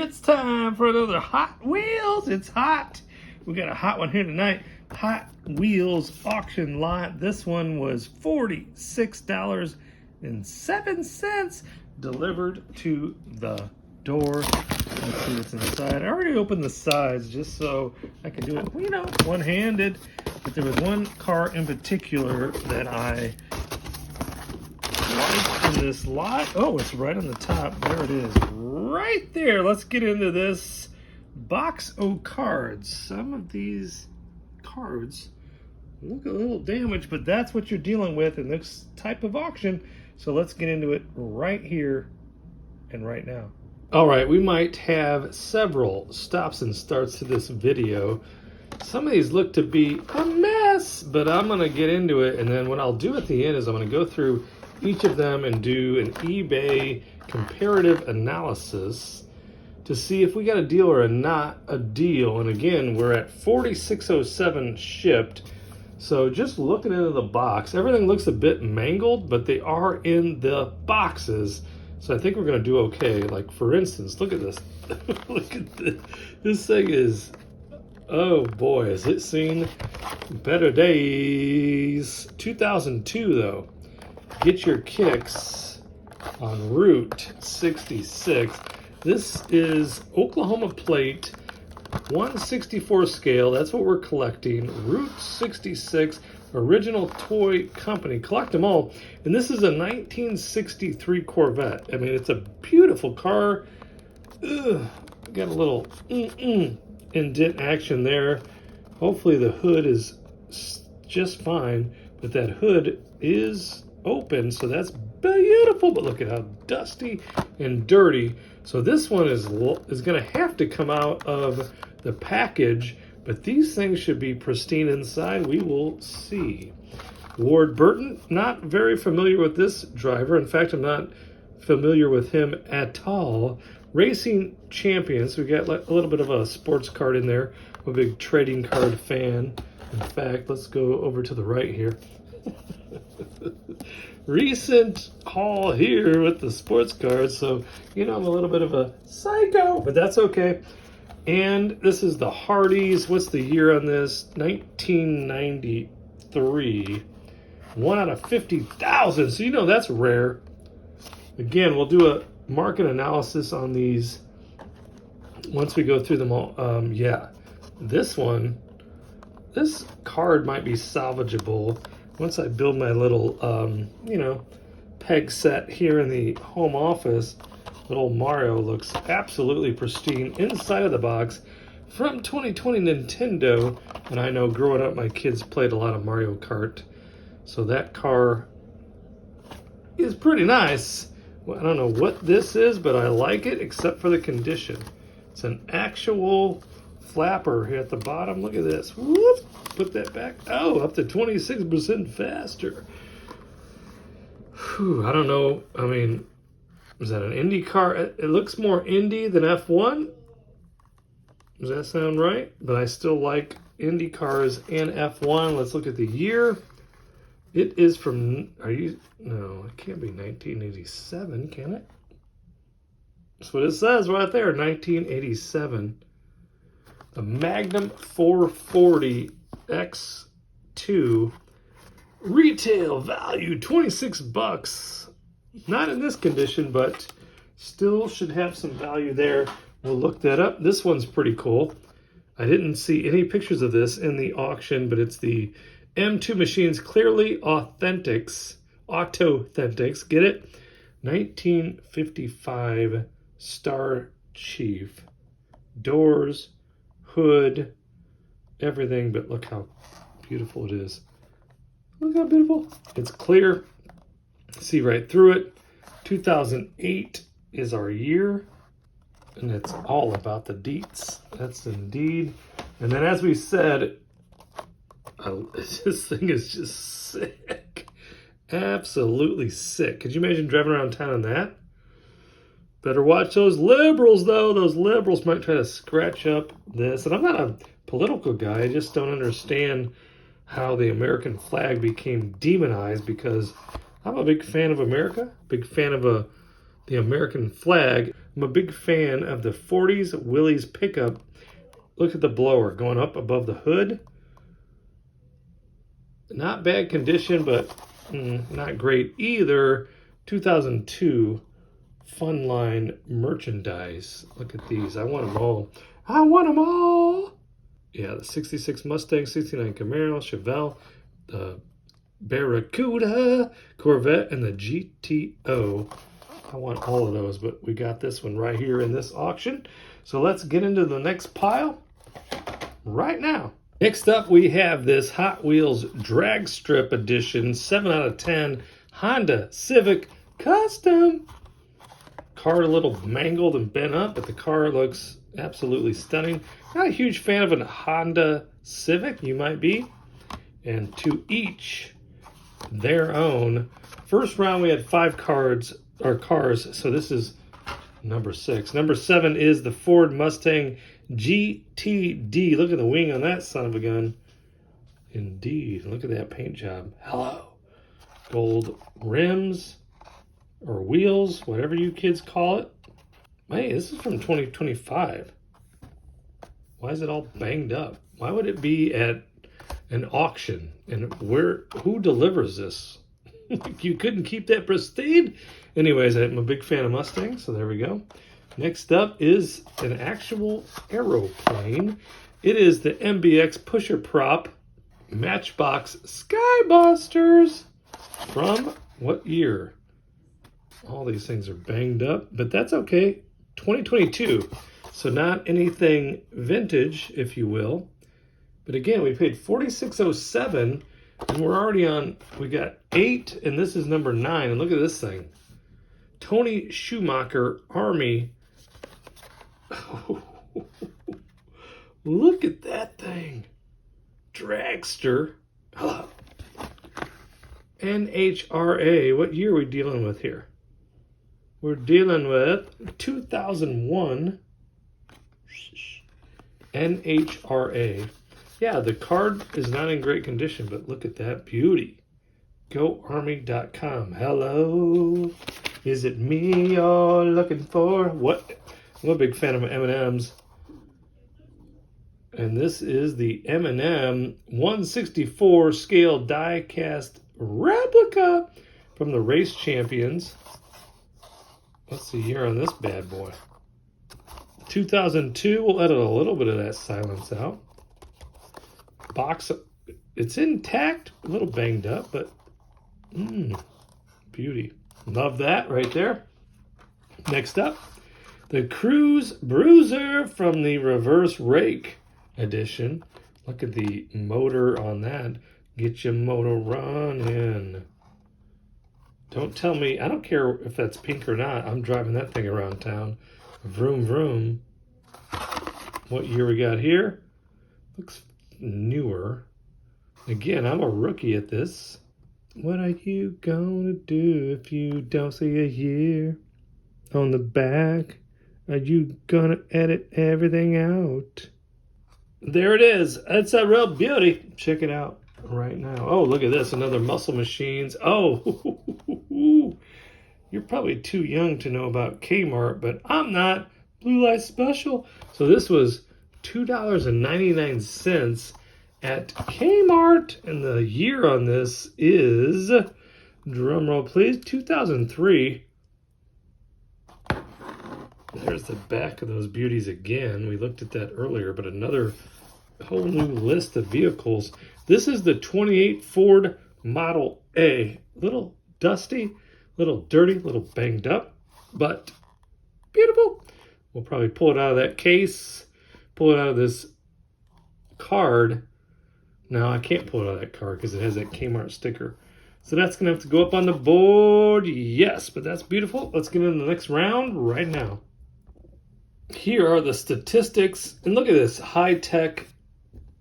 It's time for another Hot Wheels. It's hot. We got a hot one here tonight. Hot Wheels auction lot. This one was $46.07 delivered to the door. Let's see what's inside. I already opened the sides just so I can do it, one-handed. But there was one car in particular that I liked in this lot. Oh, it's right on the top. There it is. Right there. Let's get into this box of cards. Some of these cards look a little damaged, but that's what you're dealing with in this type of auction. So let's get into it right here and right now. All right, we might have several stops and starts to this video. Some of these look to be a mess, but I'm gonna get into it, and then what I'll do at the end is I'm gonna go through each of them and do an eBay comparative analysis to see if we got a deal or not a deal. And again, we're at $46.07 shipped. So just looking into the box, everything looks a bit mangled, but they are in the boxes. So I think we're gonna do okay. Like for instance, look at this. Look at this. This thing is, oh boy, has it seen better days. 2002 though. Get your kicks on Route 66. This is Oklahoma plate, 1/64 scale. That's what we're collecting. Route 66, original toy company. Collect them all. And this is a 1963 Corvette. I mean, it's a beautiful car. Ugh, got a little indent action there. Hopefully the hood is just fine, but that hood is open, so that's beautiful. But look at how dusty and dirty. So this one is going to have to come out of the package, but these things should be pristine inside. We will see. Ward Burton, not very familiar with this driver. In fact, I'm not familiar with him at all. Racing Champions, we got a little bit of a sports card in there. I'm a big trading card fan. In fact, let's go over to the right here. Recent haul here with the sports cards, so I'm a little bit of a psycho, but that's okay. And this is the Hardys. What's the year on this? 1993. 1 out of 50,000. So that's rare. Again, we'll do a market analysis on these once we go through them all. Yeah, this card might be salvageable once I build my little peg set here in the home office. Little Mario looks absolutely pristine inside of the box from 2020 Nintendo. And I know growing up my kids played a lot of Mario Kart, so that car is pretty nice. Well, I don't know what this is, but I like it except for the condition. It's an actual flapper here at the bottom. Look at this. Whoop, put that back. Oh, up to 26% faster. Whew, I don't know. I mean, is that an Indy car? It looks more Indy than F1. Does that sound right? But I still like Indy cars and F1. Let's look at the year. It is from, no, it can't be 1987, can it? That's what it says right there, 1987. The Magnum 440 X2, retail value $26. Not in this condition, but still should have some value there. We'll look that up. This one's pretty cool. I didn't see any pictures of this in the auction, but it's the M2 Machines Clearly Authentics. Get it? 1955 Star Chief. Doors, hood, everything, but look how beautiful it is. Look how beautiful. It's clear. See right through it. 2008 is our year, and it's all about the deets. That's indeed. And then as we said, this thing is just sick. Absolutely sick. Could you imagine driving around town in that? Better watch those liberals, though. Those liberals might try to scratch up this. And I'm not a political guy. I just don't understand how the American flag became demonized, because I'm a big fan of America, big fan of the American flag. I'm a big fan of the 40s Willys pickup. Look at the blower going up above the hood. Not bad condition, but not great either. 2002 Funline merchandise. Look at these. I want them all. I want them all. Yeah, the 66 Mustang, 69 Camaro, Chevelle, the Barracuda, Corvette, and the GTO. I want all of those, but we got this one right here in this auction. So let's get into the next pile right now. Next up, we have this Hot Wheels Drag Strip Edition 7 out of 10 Honda Civic Custom. Car a little mangled and bent up, but the car looks absolutely stunning. Not a huge fan of a Honda Civic, you might be. And to each their own. First round we had 5 cars, so this is number 6. Number 7 is the Ford Mustang GTD. Look at the wing on that son of a gun. Indeed, look at that paint job. Hello. Gold rims or wheels, whatever you kids call it. Hey, this is from 2025. Why is it all banged up? Why would it be at an auction? And who delivers this? You couldn't keep that pristine? Anyways, I'm a big fan of Mustangs, so there we go. Next up is an actual aeroplane. It is the MBX Pusher Prop Matchbox Skybusters. From what year? All these things are banged up, but that's okay. 2022. So not anything vintage, if you will. But again, we paid $46.07, and we're already on, we got 8, and this is number 9. And look at this thing. Tony Schumacher Army. Look at that thing. Dragster. Hello. NHRA. What year are we dealing with here? We're dealing with 2001 NHRA. Yeah, the card is not in great condition, but look at that beauty. GoArmy.com. Hello. Is it me you're looking for? What? I'm a big fan of M&M's. And this is the M&M 164 scale die cast replica from the Race Champions. What's the year on this bad boy? 2002. We'll edit a little bit of that silence out. Box, it's intact, a little banged up, but beauty. Love that right there. Next up, the Cruise Bruiser from the Reverse Rake edition. Look at the motor on that. Get your motor running. Don't tell me, I don't care if that's pink or not. I'm driving that thing around town. Vroom, vroom. What year we got here? Looks newer. Again, I'm a rookie at this. What are you gonna do if you don't see a year on the back? Are you gonna edit everything out? There it is. It's a real beauty. Check it out right now. Oh, look at this. Another Muscle Machines. Oh, you're probably too young to know about Kmart, but I'm not. Blue Light Special. So this was $2.99 at Kmart. And the year on this is, drum roll please, 2003. There's the back of those beauties again. We looked at that earlier, but another whole new list of vehicles. This is the 28 Ford Model A. Little dusty, little dirty, little banged up, but beautiful. We'll probably pull it out of that case, pull it out of this card. No, I can't pull it out of that card because it has that Kmart sticker. So that's going to have to go up on the board. Yes, but that's beautiful. Let's get into the next round right now. Here are the statistics. And look at this high-tech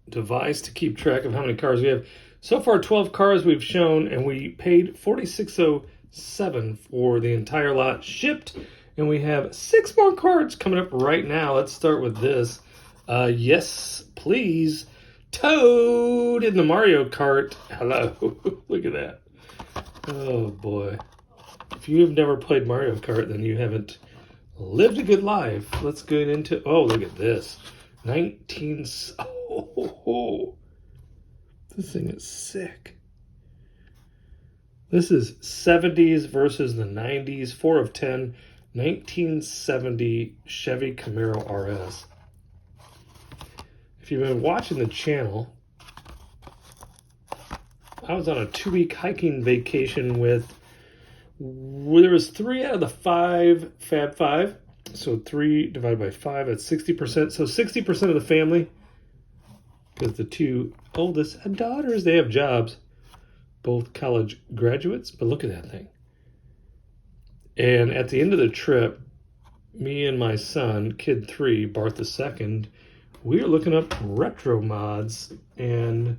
device to keep track of how many cars we have. So far, 12 cars we've shown, and we paid $46.07 for the entire lot shipped. And we have 6 more cards coming up right now. Let's start with this. Yes, please. Toad in the Mario Kart. Hello. Look at that. Oh, boy. If you have never played Mario Kart, then you haven't lived a good life. Let's get into, oh, look at this. Oh, this thing is sick. This is 70s versus the 90s, 4 of 10, 1970 Chevy Camaro RS. If you've been watching the channel, I was on a 2-week hiking vacation with, there was 3 out of the 5 Fab 5. So 3 divided by 5, that's 60%. So 60% of the family, because the 2 oldest had daughters, they have jobs, both college graduates. But look at that thing. And at the end of the trip, me and my son, kid 3, Bart the second, we were looking up retro mods, and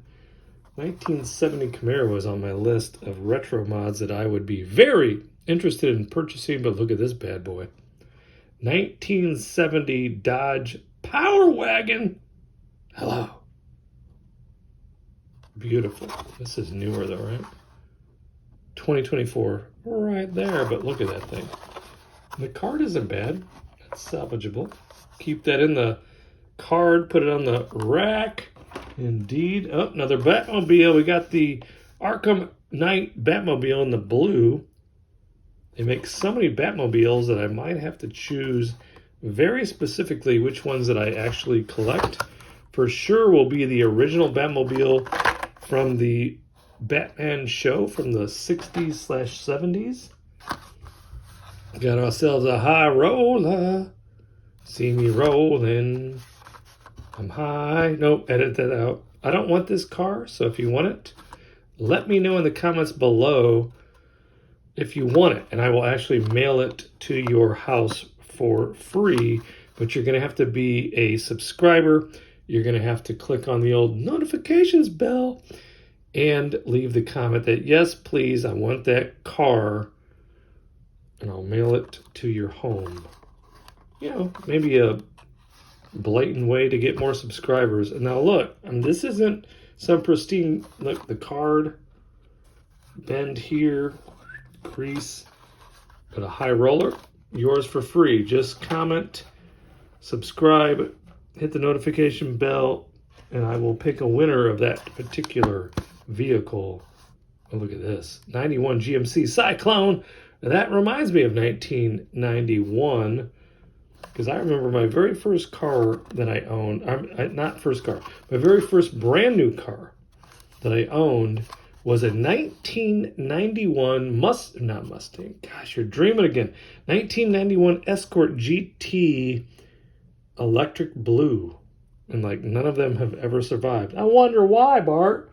1970 Camaro was on my list of retro mods that I would be very interested in purchasing. But look at this bad boy. 1970 Dodge Power Wagon. Hello. Beautiful. This is newer though, right? 2024, right there. But look at that thing. The card isn't bad. It's salvageable. Keep that in the card. Put it on the rack. Indeed. Oh, another Batmobile. We got the Arkham Knight Batmobile in the blue. They make so many Batmobiles that I might have to choose very specifically which ones that I actually collect. For sure will be the original Batmobile from the Batman show from the 60s/70s. Got ourselves a high roller. See me rolling. I'm high. Nope, edit that out. I don't want this car, so if you want it, let me know in the comments below if you want it, and I will actually mail it to your house for free. But you're going to have to be a subscriber. You're going to have to click on the old notifications bell and leave the comment that, yes, please, I want that car, and I'll mail it to your home. You know, maybe a blatant way to get more subscribers. And now look, this isn't some pristine, look, the card, bend here, crease, but a high roller, yours for free. Just comment, subscribe, hit the notification bell, and I will pick a winner of that particular vehicle. Oh, look at this. 91 GMC Cyclone. Now that reminds me of 1991, because I remember my very first car that I owned, not first car, my very first brand new car that I owned was a 1991 not Mustang. Gosh, you're dreaming again. 1991 Escort GT electric blue. And like none of them have ever survived. I wonder why, Bart.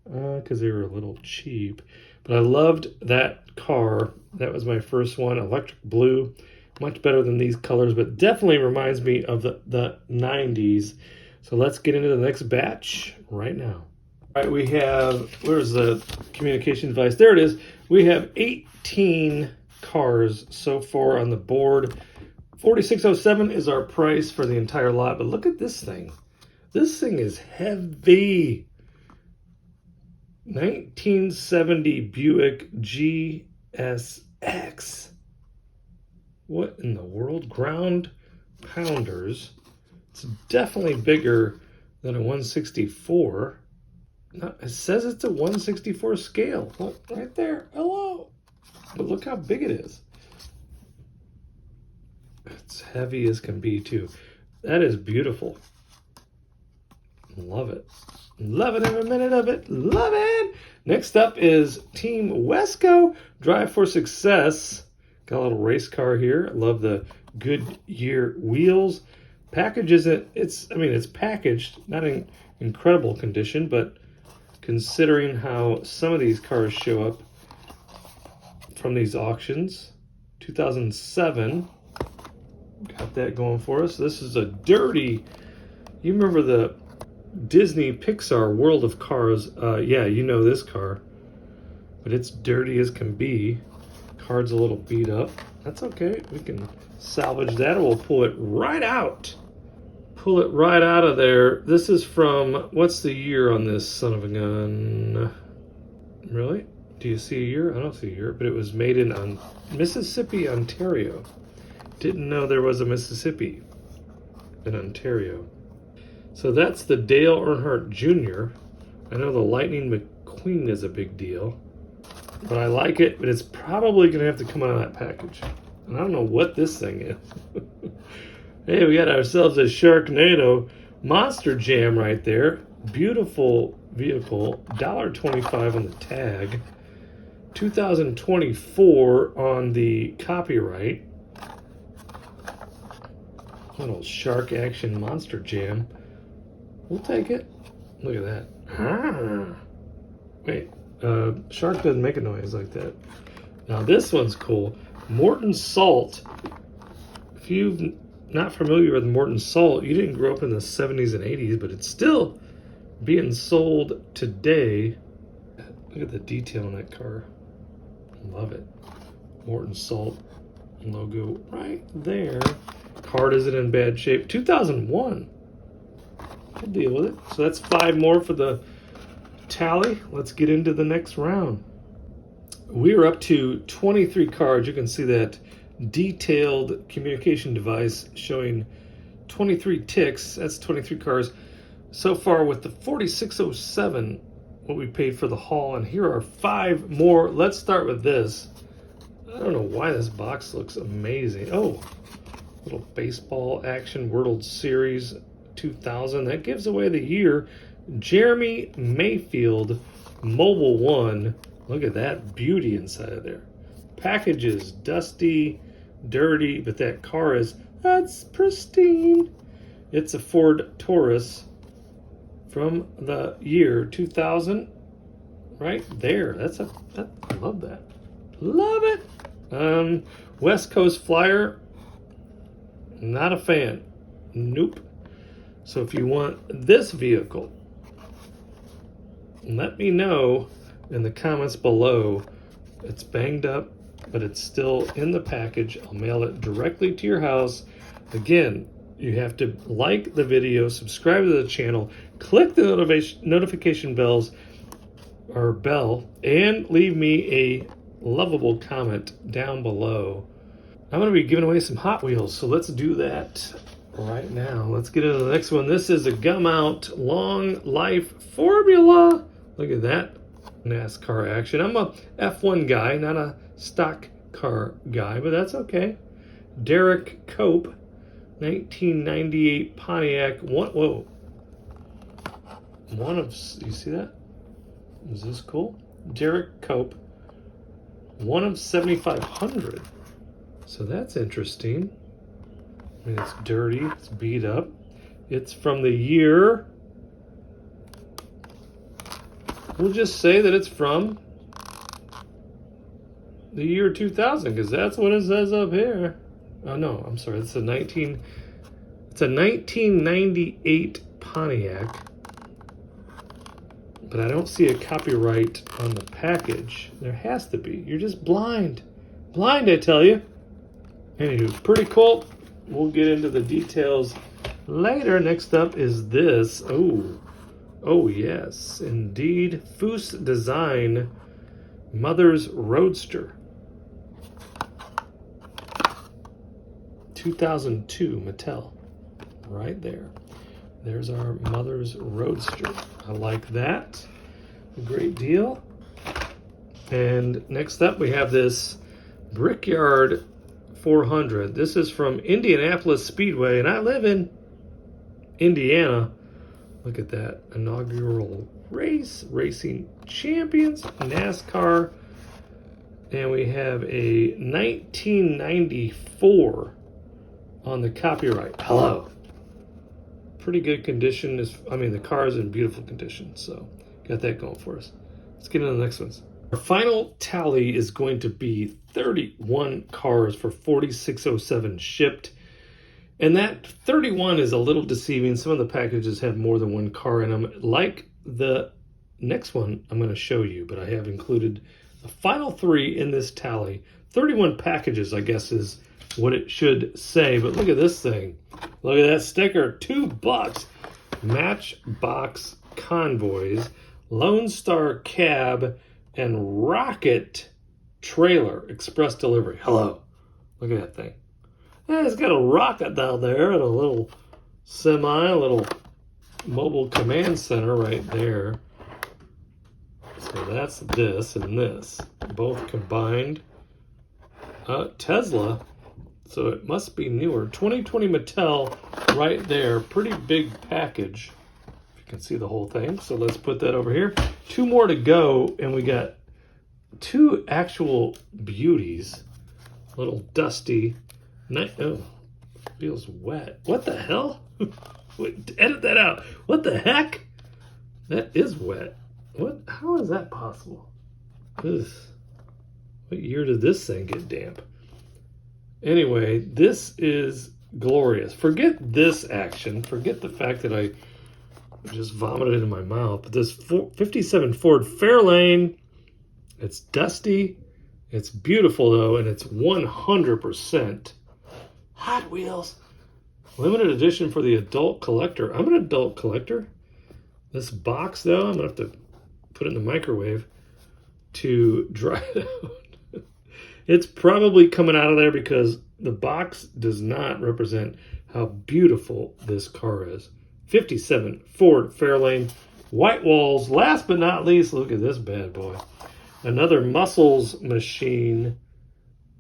Because they were a little cheap. But I loved that car. That was my first one, electric blue. Much better than these colors, but definitely reminds me of the 90s. So let's get into the next batch right now. All right, we have, where's the communication device? There it is. We have 18 cars so far on the board. $46.07 is our price for the entire lot, but look at this thing. This thing is heavy. 1970 Buick GSX. What in the world? Ground pounders. It's definitely bigger than a 164. No, it says it's a 164 scale. Look, right there. Hello. But look how big it is. It's heavy as can be, too. That is beautiful. Love it. Love it every minute of it. Love it. Next up is Team Wesco. Drive for Success. Got a little race car here. I love the Goodyear wheels. Package isn't, it's packaged, not in incredible condition, but considering how some of these cars show up from these auctions. 2007. Got that going for us. This is a dirty, you remember the Disney Pixar World of Cars? Yeah, you know this car. But it's dirty as can be. Card's a little beat up. That's okay. We can salvage that, or we'll pull it right out. Pull it right out of there. This is from, what's the year on this son of a gun? Really? Do you see a year? I don't see a year, but it was made in Mississippi, Ontario. Didn't know there was a Mississippi in Ontario. So that's the Dale Earnhardt Jr. I know the Lightning McQueen is a big deal, but I like it, but it's probably going to have to come out of that package. And I don't know what this thing is. Hey, we got ourselves a Sharknado Monster Jam right there. Beautiful vehicle, $1.25 on the tag. 2024 on the copyright. Little Shark Action Monster Jam. We'll take it. Look at that. Ah. Wait, Shark doesn't make a noise like that. Now this one's cool. Morton Salt. If you're not familiar with Morton Salt, you didn't grow up in the 70s and 80s, but it's still being sold today. Look at the detail on that car. Love it. Morton Salt logo right there. Card isn't in bad shape. 2001. I'll deal with it. So that's 5 more for the tally. Let's get into the next round. We are up to 23 cards. You can see that detailed communication device showing 23 ticks. That's 23 cards. So far with the 4607, what we paid for the haul, and here are 5 more. Let's start with this. I don't know why this box looks amazing. Oh, little baseball action World Series 2000. That gives away the year. Jeremy Mayfield, Mobile 1. Look at that beauty inside of there. Package is dusty, dirty, but that car that's pristine. It's a Ford Taurus from the year 2000. Right there. I love that. Love it. West Coast Flyer. Not a fan. Nope. So if you want this vehicle, let me know in the comments below. It's banged up, but it's still in the package. I'll mail it directly to your house. Again, you have to like the video, subscribe to the channel, click the notification bell, and leave me a lovable comment down below. I'm going to be giving away some Hot Wheels, so let's do that right now. Let's get into the next one. This is a Gum Out Long Life Formula. Look at that NASCAR action. I'm a F1 guy, not a stock car guy, but that's okay. Derek Cope, 1998 Pontiac. Whoa. You see that? Is this cool? Derek Cope, one of 7,500. So that's interesting. I mean, it's dirty, it's beat up. It's from the year, we'll just say that it's from the year 2000, because that's what it says up here. Oh no, I'm sorry, it's a 1998 Pontiac. But I don't see a copyright on the package. There has to be. You're just blind. Blind, I tell you. Anywho, pretty cool. We'll get into the details later. Next up is this. Oh yes, indeed. Foose Design Mother's Roadster. 2002 Mattel. Right there. There's our Mother's Roadster. I like that. A great deal. And next up we have this Brickyard 400. This is from Indianapolis Speedway, and I live in Indiana. Look at that. Inaugural race, Racing Champions, NASCAR. And we have a 1994 on the copyright. Hello. Pretty good condition. The car is in beautiful condition, so got that going for us. Let's get into the next ones. Our final tally is going to be 31 cars for 4607 shipped. And that 31 is a little deceiving. Some of the packages have more than one car in them, like the next one I'm going to show you, but I have included the final 3 in this tally. 31 packages, I guess, is what it should say. But look at this thing. Look at that sticker. $2. Matchbox Convoys, Lone Star Cab, and Rocket Trailer Express Delivery. Hello. Look at that thing. It's got a rocket down there and a little semi, a little mobile command center right there. So that's this and this, both combined. Tesla, so it must be newer. 2020 Mattel right there. Pretty big package. If you can see the whole thing. So let's put that over here. 2 more to go, and we got 2 actual beauties. A little dusty. Oh, feels wet. What the hell? Wait, edit that out. What the heck? That is wet. What? How is that possible? Ugh. What year did this thing get damp? Anyway, this is glorious. Forget this action. Forget the fact that I just vomited in my mouth. But this 57 Ford Fairlane, it's dusty. It's beautiful, though, and it's 100% Hot Wheels. Limited edition for the adult collector. I'm an adult collector. This box, though, I'm going to have to put it in the microwave to dry it out. It's probably coming out of there because the box does not represent how beautiful this car is. 57 Ford Fairlane, white walls. Last but not least, look at this bad boy. Another muscles machine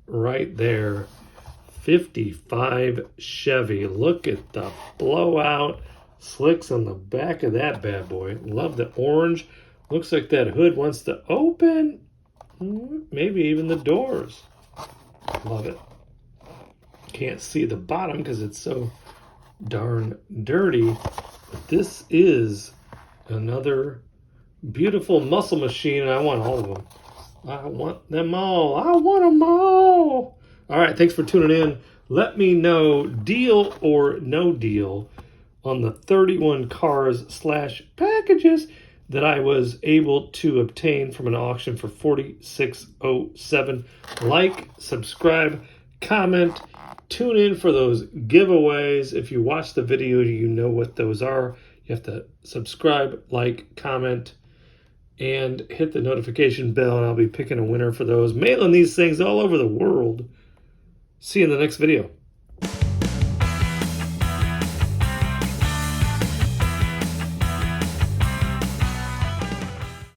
right there. 55 Chevy. Look at the blowout slicks on the back of that bad boy. Love the orange. Looks like that hood wants to open. Maybe even the doors. Love it. Can't see the bottom because it's so darn dirty. But this is another beautiful muscle machine, and I want all of them. I want them all. I want them all. All right, thanks for tuning in. Let me know, deal or no deal, on the 31 cars / packages that I was able to obtain from an auction for $46.07. Like, subscribe, comment, tune in for those giveaways. If you watch the video, you know what those are. You have to subscribe, like, comment, and hit the notification bell, and I'll be picking a winner for those. Mailing these things all over the world. See you in the next video.